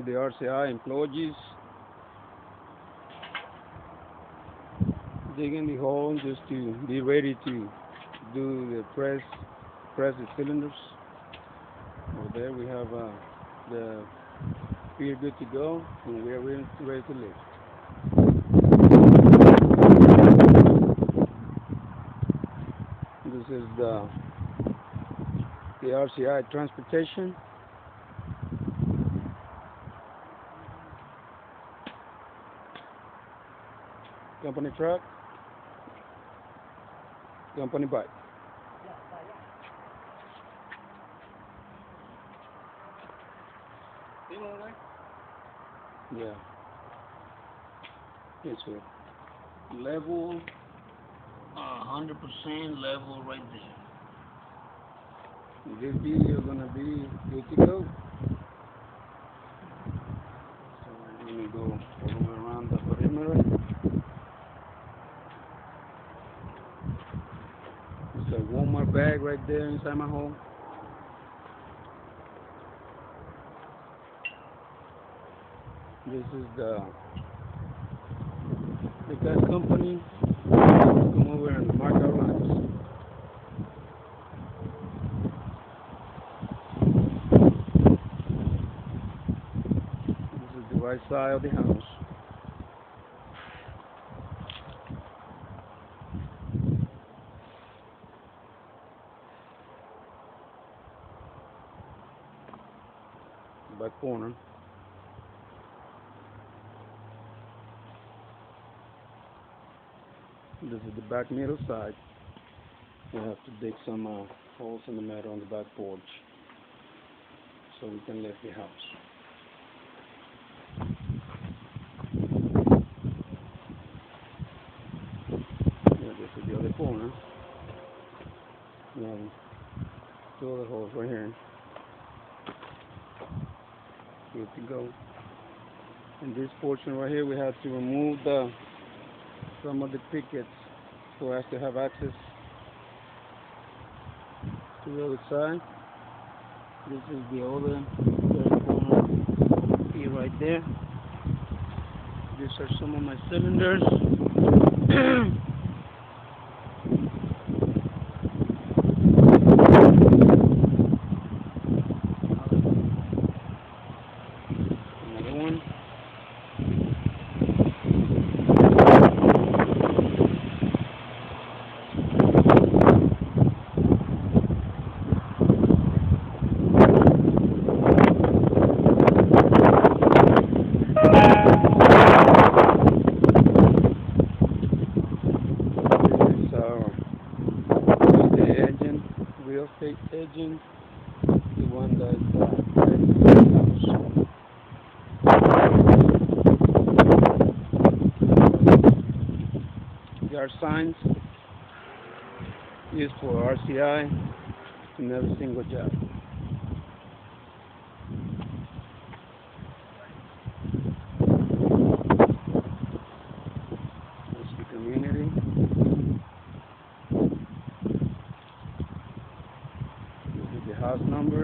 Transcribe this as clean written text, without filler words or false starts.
of the RCI employees digging the hole just to be ready to do the press the cylinders. Over there we have the pier good to go, and we are ready to lift. This is the RCI transportation. Company truck, company bike. Yeah. Yes, sir. Level, 100% level right there. This video is gonna be good to go. So I'm gonna go all the way around the perimeter. There's a Walmart bag right there inside my hole. This is the gas company. Come over and mark our lines. This is the right side of the house. Back corner. This is the back middle side. We have to dig some holes in the metal on the back porch so we can lift the house. Yeah, this is the other corner. And two other holes right here. Good to go. In this portion right here, we have to remove some of the pickets for us to have access to the other side. This is the other corner here right there. These are some of my cylinders. Another one. Real estate agent, the one that there are signs used for RCI in every single job. That's the community. This is the house number.